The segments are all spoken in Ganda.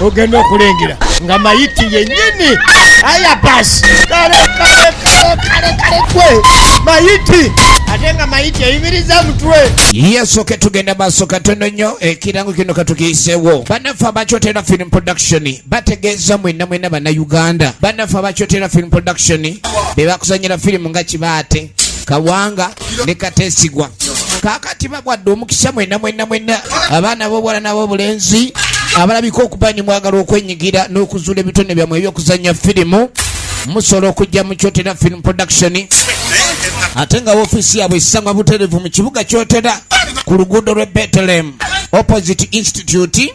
ogenda okulengera nga mayiti yennyini. Aya basi kale kwe mayiti ate nga mayiti eyimiriza mutwe. Yasooke tugenda maaso katono nnyo ekirango kino katukiyiseewo. Bannaffe abakyotera film production bategeeza mwenna bannayuganda. Bannaffe abakyotera film production be bakuzanyira firimu nga Kibaate, Kawanga ne Kateesigwa. Kaakati bagwadde omukisa mwenna abaana b'obuwala n'ab'obulenzi abalabika okuba ne mwagala okwenyigira n'okuzuula ebitone byammwe ebyokuzanya firimu. Musobola okujja mu Kyotera film production ate nga woofiisi yaabwe esangwa butereevu mu kibuga Kyotera ku luguudo lw'e Bethlehem opposite institute,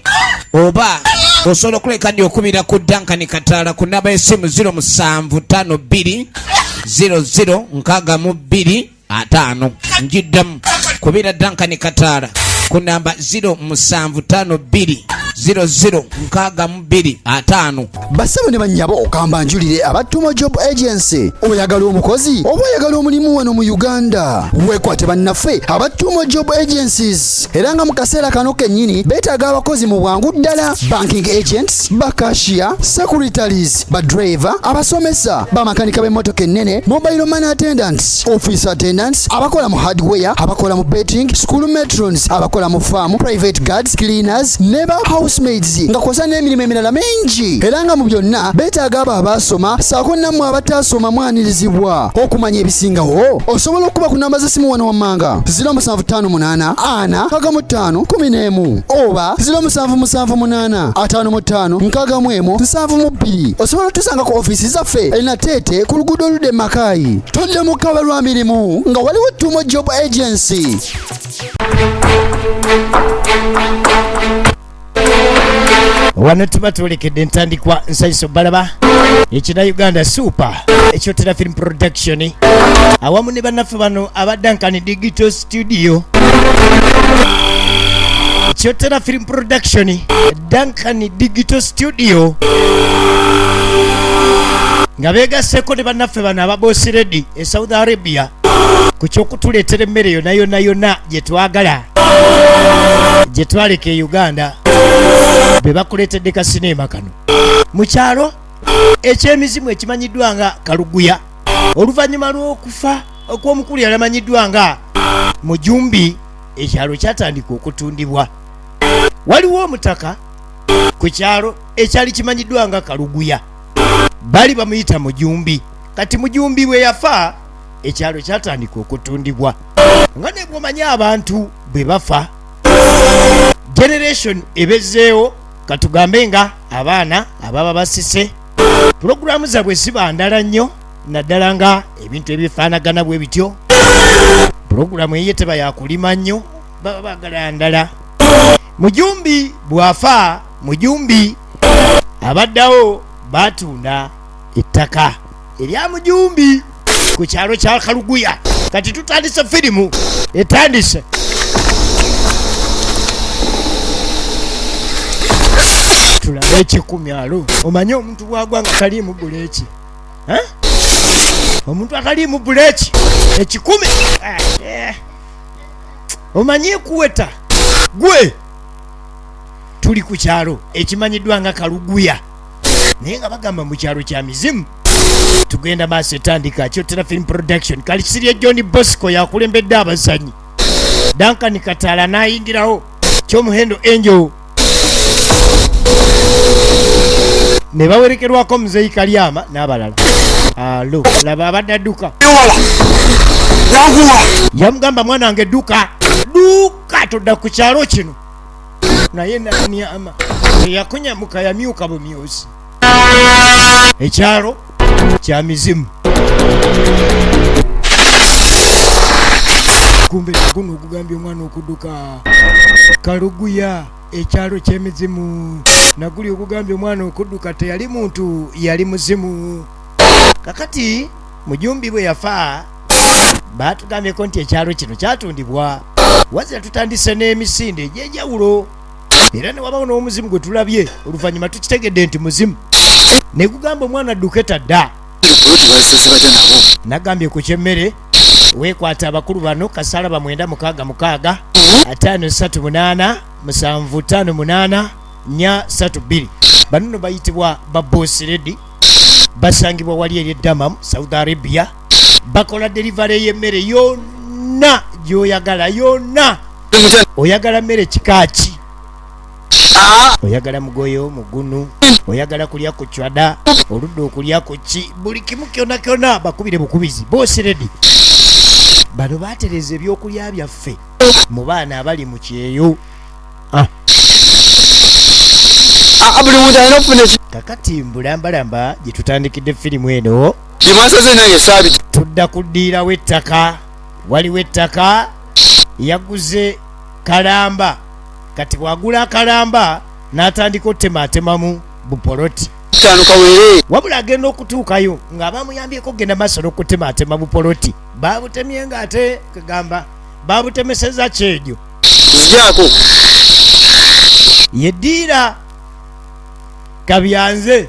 oba osobola okuleka ndi okubira ku Duncan Kataala ku namba y'essimu 0752 0062 njiddamu kubira Duncan Kataala ku namba 0752 0062 Basabo ne bannyabo okamba njulire abatuma job agency. Oyagala omukozi oba oyagala omulimu wano mu Uganda, weekwate bannaffe abatuma job agencies. Era nga mu kaseera kano kennyini beetaaga abakozi mu bwangu ddala. Banking agents, bakashiya, secretaries, badriver, abasomesa, bamakanika b'emmotoka ennene, mobile money attendants, office attendants, abakola mu hardware, abakola mu betting, school matrons, abakola mu farm, private guards, cleaners, neba housemaids, nga kw'ossa n'emirimu emirala mingi. Era nga mu byonna beetaaga abo abaasoma ssaako nammwe abataasoma mwanirizibwa. Okumanya ebisingawo osobola okuba ku namba z'essimu wano wammanga 0758 45 oba 0778556172. Osobola otusanga ku ofiisi zaffe erina Teete ku luguudo oludde Makayi. Todde mu kkaba lwa mirimu nga waliwo Tumo Job Agency. Wano tuba tulekedde entandikwa nsayiso balaba ekina Uganda Super Kyotera film production awamu ne bannaffe bano aba Duncan Digital Studio. Kyotera film production Duncan Digital Studio nga beegasseko ne bannaffe bano aba Boss Lady e Saudi Arabia ku kyokutuleetera emmere yonna gye twagala gye twaleka e Uganda. Be bakuleetedde ka sinema kano mu kyalo eky'emizimu ekimanyiddwa nga Kaluguya oluvannyuma lw'okufa okw'omukulu yalamanyiddwa nga Mujumbi. Ekyalo kyatandika okutundibwa. Waliwo omutaka ku kyalo ekyali kimanyiddwa nga Kaluguya, bali bamuyita Mujumbi. Kati Mujumbi bwe yafa ekyalo kyatandika okutundibwa. Nga ne bw'omanya abantu bwe bafa generation ebezeewo, katugambe nga abaana ababa basise pulogulaamu zaabwe ziba ndala nnyo, naddala nga ebintu ebifaanagana bwe bityo. Pulogulaamu eye teba yakulima nnyo, baba baagala ndala. Mujumbi bw'afa, Mujumbi abaddawo baatunda ettaka erya Mujumbi ku kyalo kya Kaluguya. Kati tutandise firimu etandise. Tulabe ekikumyalo. Omanye omuntu bwagwa nga taliimu buleeki, omuntu ataliimu buleeki ekikumi omanye kuweta gwe. Tuli ku kyalo ekimanyiddwa nga Kaluguya naye nga bagamba mu kyalo kya mizimu. Tugenda maaso etandika Kyotera film production. Kalisirye John Bosco yakulembedde abazanyi. Duncan Kataala n'ayingirawo Kyomuhendo Angel ne bawerekerwako Muzeeyi Kalyama n'abalala. Alo laba abadde adduka yamugamba mwana wange dduka todda ku kyalo kino. Naye nanyama eyakunyamuka yamyuka bumyosi. Ekyalo kya mizimu. Kumbe guno ogugambye omwana okudduka Kaluguya ekyalo ky'emizimu. Naguli ogugambye omwana okudduka teyali muntu, yali muzimu. Kakati Mujumbi bwe yafa baatugambyeko nti ekyalo kino kyatundibwa. Wazira tutandise n'emisinde egy'enjawulo. Era ne wabawo n'omuzimu gwe tulabye oluvannyuma tukitegedde nti muzimu. Ne gugamba omwana adduke tadda. Nagambye ku kyemmere weekwata abakulu bano Kasalaba 966 538 758 432. Bano bayitibwa ba Boss Lady. Basangibwa wali eri Dammam, Saudi Arabia. Bakola delivery y'emmere yonna gy'oyagala yonna. Oyagala mmere kikaaki. Oyagala mugoyo, mugunu. Oyagala kulya ku chwada, oludde okulya ku ki. Buli kimu kyonna kyonna bakubire bukubizi. Boss Lady. Bano batereza ebyokulya byaffe mu baana abali mu kyeyo. Buli muntu alina okufuna Kakati mbulambalamba gye tutandikidde firimu eno. kimwasaze nange saabiti. Tudda kuddiirawo ettaka. Waliwo ettaka yaguze kalamba. Kati bwagula kalamba n'atandika otemaatemamu bupoloti. Wabula agenda okutuukayo ng'abamuyambyeko okugenda maaso n'okutemaatema bupoloti. Baabutemye ng'ate kagamba baabutemeseza kyegyo. Nzijako. Yeddiira Kabyanze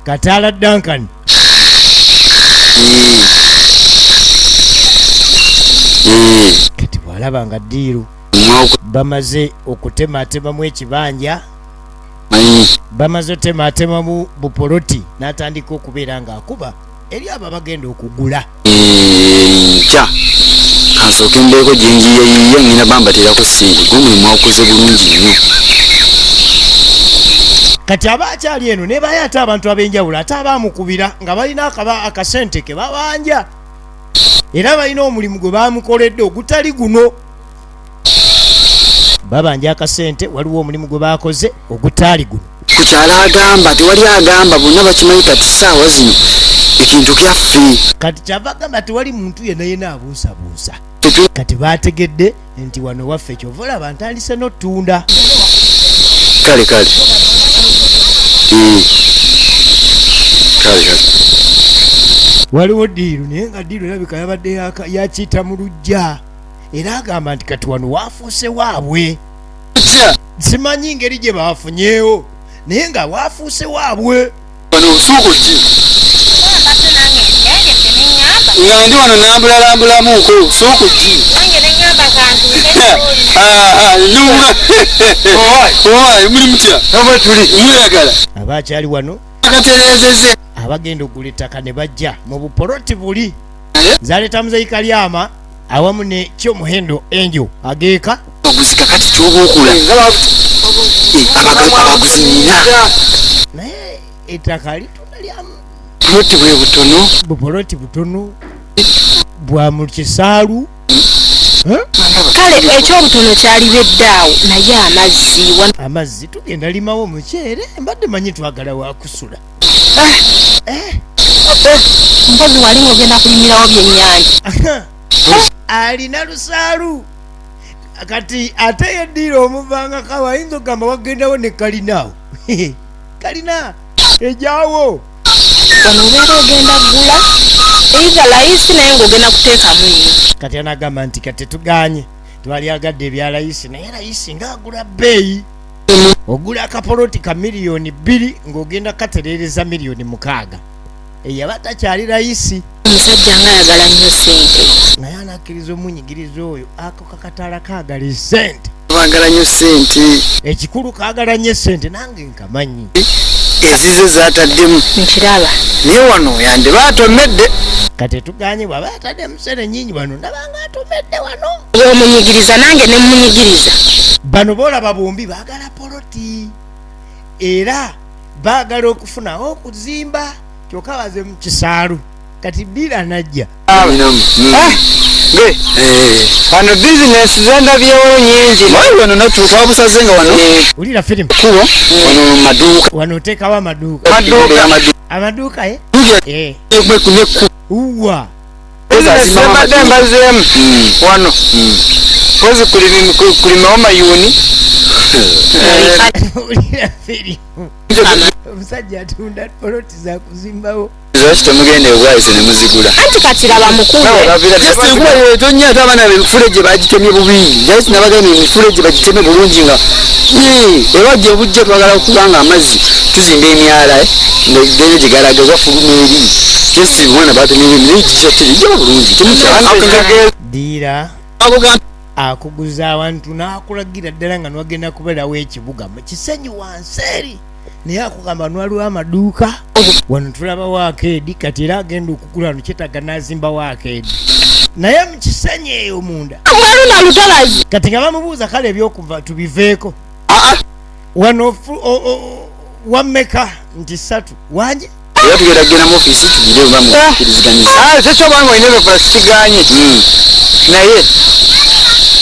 Kataala Duncan. Kati bw'alaba nga ddiiru bamaze okutemaatemamu ekibanja, bamaze otemaatemamu bupoloti, n'atandika okubeera ng'akuba eri abo bagenda okugula. Nkya kansooke mbeeko gye njiyayiya ngina bambateerako ssente gw'omulimu awukoze bulungi nnyo. Kati aba akyali eno nebayo ate abantu ab'enjawulo ate abaamukubira nga balina akasente ke babanja era balina omulimu gwe baamukoledde ogutali guno. Babanja akasente, waliwo omulimu gwe baakoze ogutali guno. Ku kyala agamba tewali agamba, bonna bakimanyi kati ssaawa zino ekintu kyaffe. Kati kyava agamba tewali muntu yenna yenna abuusabuusa. Kati baategedde nti wano waffe kyova olaba ntandise n'ottunda. Kale kale waliwo ddiiru naye nga ddiiru erabika yabadde yakiyita mu luggya era agamba nti kati wano waafuuse waabwe. Simanyi ngeri gye baafunyeewo naye nga waafuuse waabwe. wano osuuku ki nga ndi wano nambulambulamuuko suuku ki muli mutya muyagala abakyali wano akaterezeze abagenda okugula ettaka ne bajja mu bupoloti buli zaleeta muzeyi Kalyama awamu ne Kyomuhendo Enjo ageeka oguzika kati kyoba okula abaguzi nina naye ettaka litunda lyamu poloti bwe butono bupoloti butono bwa mu kisaalu. Kale ekyobutono kyali beddaawo naye amazzi tugenda limawo mukyere mbadde manyi twagala wakusula. Mpozi wali ng'ogenda kulimirawo byennyanja. Alina lusaalu kati ate yeddiira omuvanga kawa ayinza okugamba wagendawo ne kalinaawo. Kalina ejaawo Wano obeera ogenda gula eiza layisi naye ng'ogenda kuteekamu nnyo. kati anagamba nti kati tuganye twali agadde ebya layisi naye layisi ng'agula bbeeyi. Ogula akapoloti ka miliyoni 2 ng'ogenda katereereza miliyoni 6. Eyaba takyali layisi. Omusajja ng'ayagala nnyo ssente. Naye anakkiriza omunyigiriza oyo ako kakataala kaagala essente. bagala nnyo ssente Ekikulu kaagala nnyo essente nange nkamanyi. ezize zaataddemu Nkiraba. naye wano yande baatomedde. Kati tuganye bw'aba ataddemu ssente nnyingi wano nabanga atomedde wano. Omunyigiriza nange ne mmunyigiriza. Bano boolaba bombi baagala poloti era baagala okufunawo okuzimba kyokka baze mu kisaalu. Kati bbira najja wano bizinesi zendabyewo nyingi naye wano natuuka wabusaze nga wano wulira firimu kubo wano maduuka wano oteekawo amaduuka. Amaduuka nekku uwa zembadde mbazeemu wano pozi kulimewo mayuuni wulira firimu omusajja atunda poloti za kuzimbawo. lwaki temugenda ebwayise ne muzigula Anti kati laba mukulu. enkuba yetonnya ate abaana emifule gye bagitemye bubi jasi nabagambye emifule gye bagitemye bulungi nga webajja obujja twagala okuba nga amazzi tuzimba emyala ngaeyo gye galagaza fuluma eri jasi omwana batemye ijaba bulungi ddiira akuguza awantu n'akulagira ddala nga niwagenda kubeerawo ekibuga mu kisenyi wansi eri naye akugamba nwaliwo amaduuka wano tulaba waakeedi kati era agenda okugula nukyetaga n'azimba waakeedi naye mu kisenyi eyo munda mwaluna lutalazi kati nga bamubuuza kale ebyokuva tubiveeko wano wammeka nti 3 wanje era tugenda kugenda mu ofiisi tugire bamukiriziganyisa tekyobanga olina ebyopulasikiganye naye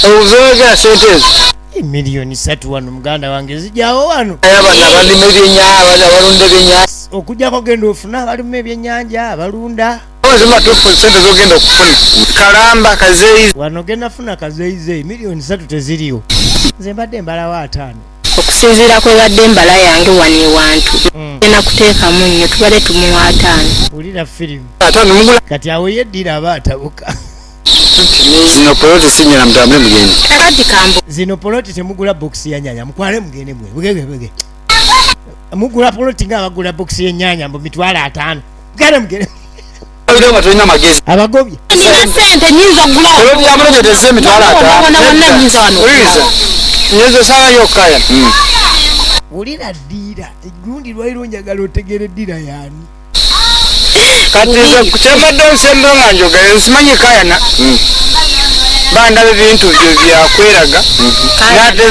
obuzoogera sente ezo miliyoni 3 wano muganda wange zijjawo wano abana balima ebyenyanja abalunda ebyenyanja okujjako ogenda ofuna abalima ebyenyanja abalunda ozimatufu sente zogenda okufuna kalamba kazeyizi wano genda funa kazeyizeyi miliyoni 3 teziriwo nze mbadde mbalawo 5 okusinziira kwebadde embala yange wano ewantu genda kuteekamu nnyo tubale tumuwa 5 wulira firimu 5 mugula kati awo yeddira aba atabuka zino poloti sinyera mutambule mugende kakati kambo zino poloti temugula bokisi ya nyanya mukwale mugende mwe bwege mugula poloti nga abagula bokisi y'ennyanya mbu mitwalo 5 mugende oliro nga tolina magezi abagobye nina sente nyinza ogulawo poloti ya mulojo tezze emitwalo 5 wonna nyinza wano oyinza nyezo osalayo okukaya wulira ddiira eggundi lwaliro njagala otegera eddiira yaani kati nze kyembadde onsembero nga njogera nsimanyi kayana bandaba ebintu byo byakweraga nate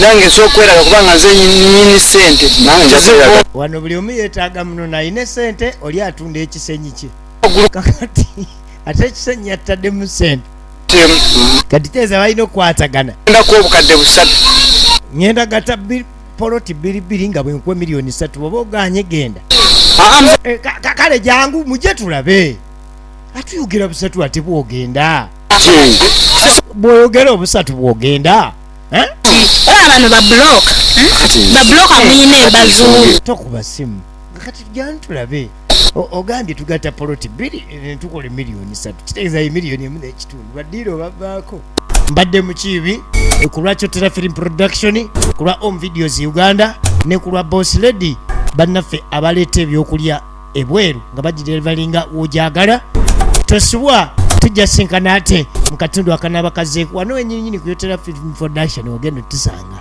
nange nsobola okweraga kubanga nze nyini sente wano buli omu yeetaaga muno nayina sente oli atunda ekisenyi kye kakati ate ekisenyi yattaddemu sente kati teeza balina okukwatagana endaku obukadde 3 ngenda gata poloti 2 nga bwenkuwa miliyoni 3 oba oganye genda kale jangu mujje tulabe atuyogera 3 ate bwogenda bwoyogera 3 bwogenda bano babulooka muyina embazu tokuba simu kati tujani tulabe ogambye tugata poloti 2 tukole miliyoni 3 kitegeeza miliyoni 1.5 baddiiro bavaako mbadde mukiibi ku lwa Kyotera Film Production ku lwa Home Videos Uganda ne ku lwa Boss Lady bannaffe abaleeta ebyokulya ebweru nga bagiderivalinga wojagala tosubwa tujja sinkana ate mu katundu akanaba kazeeku wano wenyininyini ku Kyotera Film Production ogenda otusanga